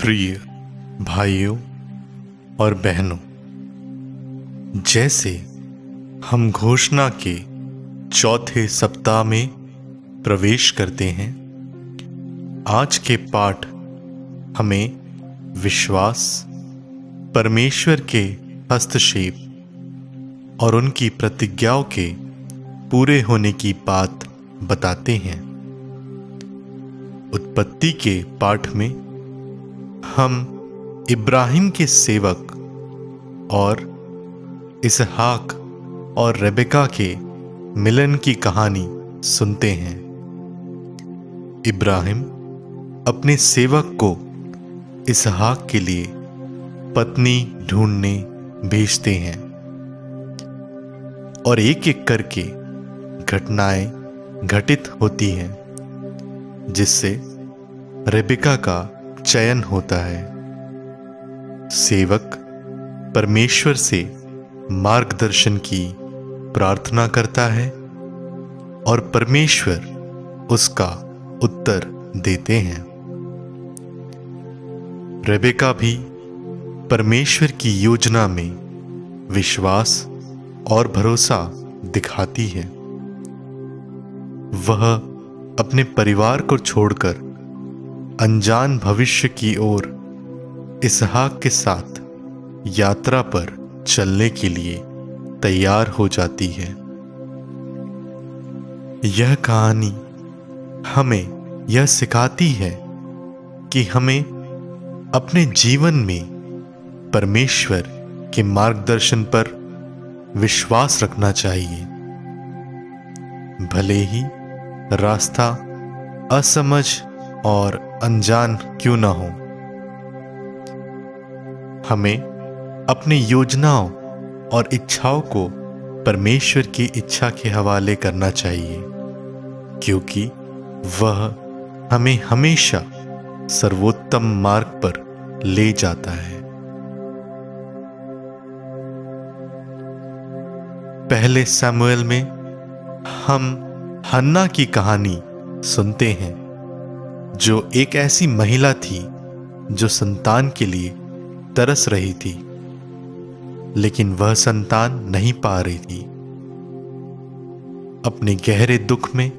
प्रिय भाइयों और बहनों, जैसे हम घोषणा के चौथे सप्ताह में प्रवेश करते हैं, आज के पाठ हमें विश्वास, परमेश्वर के हस्तक्षेप और उनकी प्रतिज्ञाओं के पूरे होने की बात बताते हैं। उत्पत्ति के पाठ में हम इब्राहिम के सेवक और इसहाक और रेबेका के मिलन की कहानी सुनते हैं। इब्राहिम अपने सेवक को इसहाक के लिए पत्नी ढूंढने भेजते हैं और एक एक करके घटनाएं घटित होती हैं, जिससे रेबेका का चयन होता है। सेवक परमेश्वर से मार्गदर्शन की प्रार्थना करता है और परमेश्वर उसका उत्तर देते हैं। रेबेका भी परमेश्वर की योजना में विश्वास और भरोसा दिखाती है। वह अपने परिवार को छोड़कर अनजान भविष्य की ओर इसहाक के साथ यात्रा पर चलने के लिए तैयार हो जाती है। यह कहानी हमें यह सिखाती है कि हमें अपने जीवन में परमेश्वर के मार्गदर्शन पर विश्वास रखना चाहिए, भले ही रास्ता असमझ और अनजान क्यों ना हो। हमें अपनी योजनाओं और इच्छाओं को परमेश्वर की इच्छा के हवाले करना चाहिए, क्योंकि वह हमें हमेशा सर्वोत्तम मार्ग पर ले जाता है। पहले शमूएल में हम हन्ना की कहानी सुनते हैं, जो एक ऐसी महिला थी जो संतान के लिए तरस रही थी, लेकिन वह संतान नहीं पा रही थी। अपने गहरे दुख में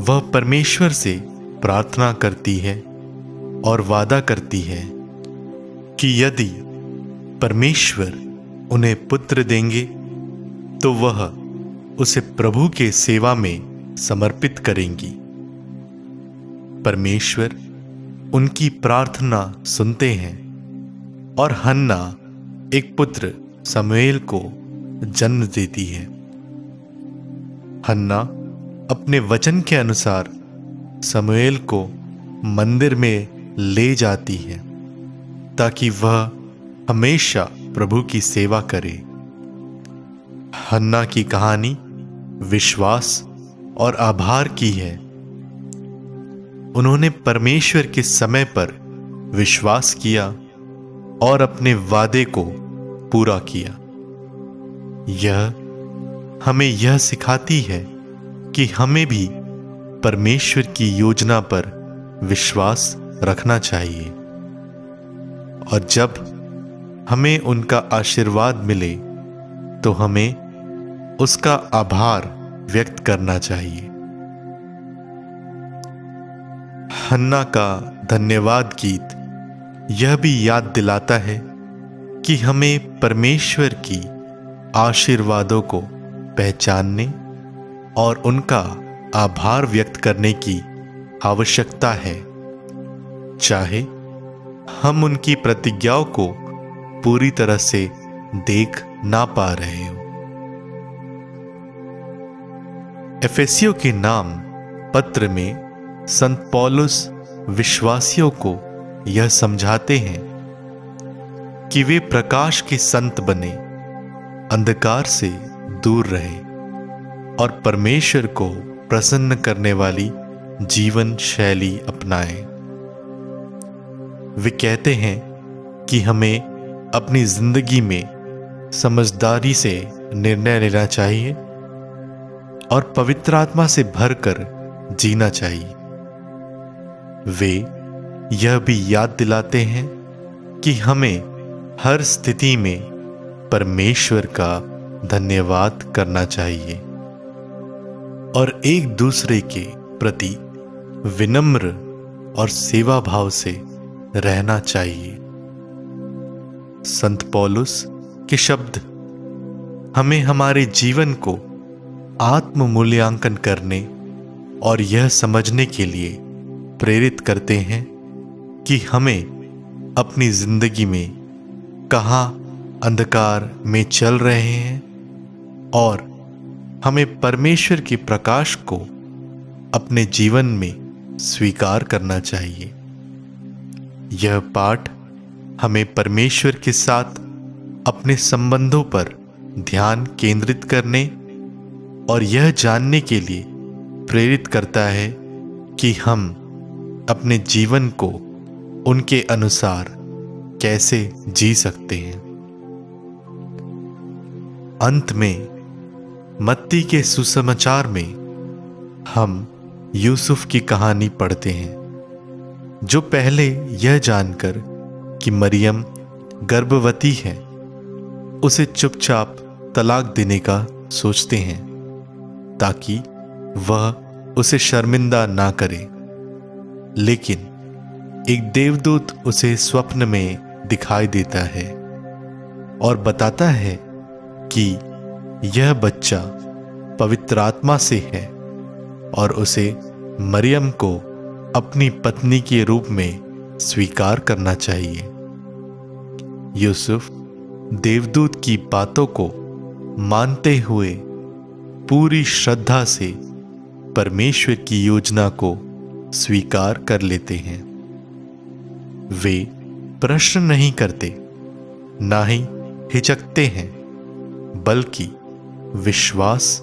वह परमेश्वर से प्रार्थना करती है और वादा करती है कि यदि परमेश्वर उन्हें पुत्र देंगे तो वह उसे प्रभु के सेवा में समर्पित करेंगी। परमेश्वर उनकी प्रार्थना सुनते हैं और हन्ना एक पुत्र शमूएल को जन्म देती है। हन्ना अपने वचन के अनुसार शमूएल को मंदिर में ले जाती है ताकि वह हमेशा प्रभु की सेवा करे। हन्ना की कहानी विश्वास और आभार की है। उन्होंने परमेश्वर के समय पर विश्वास किया और अपने वादे को पूरा किया। यह हमें यह सिखाती है कि हमें भी परमेश्वर की योजना पर विश्वास रखना चाहिए, और जब हमें उनका आशीर्वाद मिले तो हमें उसका आभार व्यक्त करना चाहिए। हन्ना का धन्यवाद गीत यह भी याद दिलाता है कि हमें परमेश्वर की आशीर्वादों को पहचानने और उनका आभार व्यक्त करने की आवश्यकता है, चाहे हम उनकी प्रतिज्ञाओं को पूरी तरह से देख ना पा रहे हो। एफेसियों के नाम पत्र में संत पौलुस विश्वासियों को यह समझाते हैं कि वे प्रकाश के संत बने, अंधकार से दूर रहे और परमेश्वर को प्रसन्न करने वाली जीवन शैली अपनाएं। वे कहते हैं कि हमें अपनी जिंदगी में समझदारी से निर्णय लेना चाहिए और पवित्र आत्मा से भरकर जीना चाहिए। वे यह भी याद दिलाते हैं कि हमें हर स्थिति में परमेश्वर का धन्यवाद करना चाहिए और एक दूसरे के प्रति विनम्र और सेवा भाव से रहना चाहिए। संत पौलुस के शब्द हमें हमारे जीवन को आत्म मूल्यांकन करने और यह समझने के लिए प्रेरित करते हैं कि हमें अपनी जिंदगी में कहाँ अंधकार में चल रहे हैं और हमें परमेश्वर के प्रकाश को अपने जीवन में स्वीकार करना चाहिए। यह पाठ हमें परमेश्वर के साथ अपने संबंधों पर ध्यान केंद्रित करने और यह जानने के लिए प्रेरित करता है कि हम अपने जीवन को उनके अनुसार कैसे जी सकते हैं। अंत में मत्ती के सुसमाचार में हम यूसुफ की कहानी पढ़ते हैं, जो पहले यह जानकर कि मरियम गर्भवती है उसे चुपचाप तलाक देने का सोचते हैं ताकि वह उसे शर्मिंदा ना करे। लेकिन एक देवदूत उसे स्वप्न में दिखाई देता है और बताता है कि यह बच्चा पवित्र आत्मा से है और उसे मरियम को अपनी पत्नी के रूप में स्वीकार करना चाहिए। यूसुफ देवदूत की बातों को मानते हुए पूरी श्रद्धा से परमेश्वर की योजना को स्वीकार कर लेते हैं। वे प्रश्न नहीं करते, ना ही हिचकते हैं, बल्कि विश्वास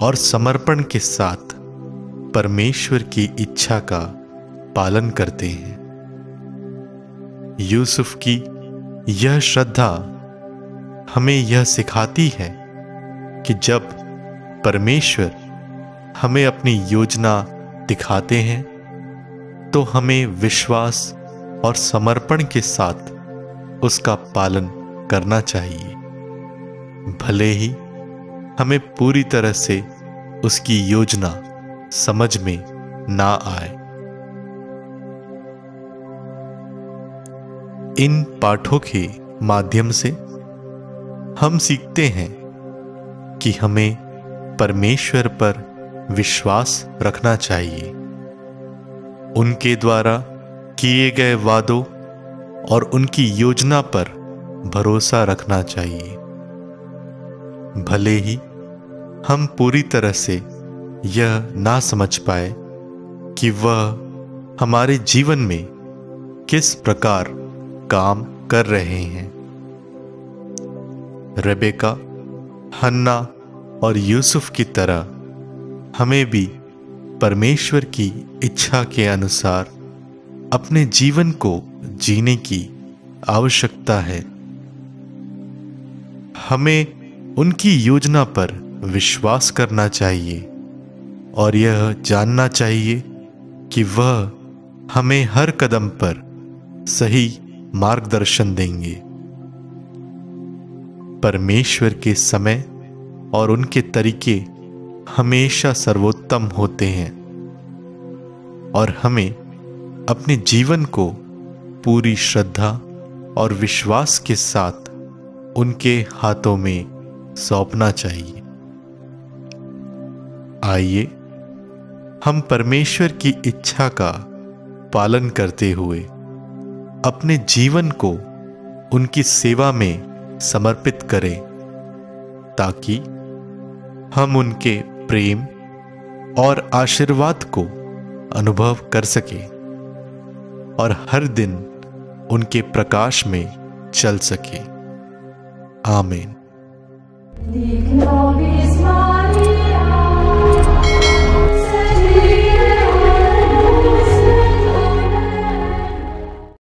और समर्पण के साथ परमेश्वर की इच्छा का पालन करते हैं। यूसुफ की यह श्रद्धा हमें यह सिखाती है कि जब परमेश्वर हमें अपनी योजना दिखाते हैं तो हमें विश्वास और समर्पण के साथ उसका पालन करना चाहिए, भले ही हमें पूरी तरह से उसकी योजना समझ में ना आए। इन पाठों के माध्यम से हम सीखते हैं कि हमें परमेश्वर पर विश्वास रखना चाहिए, उनके द्वारा किए गए वादों और उनकी योजना पर भरोसा रखना चाहिए, भले ही हम पूरी तरह से यह ना समझ पाए कि वह हमारे जीवन में किस प्रकार काम कर रहे हैं। रेबेका, हन्ना और यूसुफ की तरह हमें भी परमेश्वर की इच्छा के अनुसार अपने जीवन को जीने की आवश्यकता है। हमें उनकी योजना पर विश्वास करना चाहिए और यह जानना चाहिए कि वह हमें हर कदम पर सही मार्गदर्शन देंगे। परमेश्वर के समय और उनके तरीके हमेशा सर्वोत्तम होते हैं और हमें अपने जीवन को पूरी श्रद्धा और विश्वास के साथ उनके हाथों में सौंपना चाहिए। आइए हम परमेश्वर की इच्छा का पालन करते हुए अपने जीवन को उनकी सेवा में समर्पित करें ताकि हम उनके प्रेम और आशीर्वाद को अनुभव कर सकें और हर दिन उनके प्रकाश में चल सके। आमीन।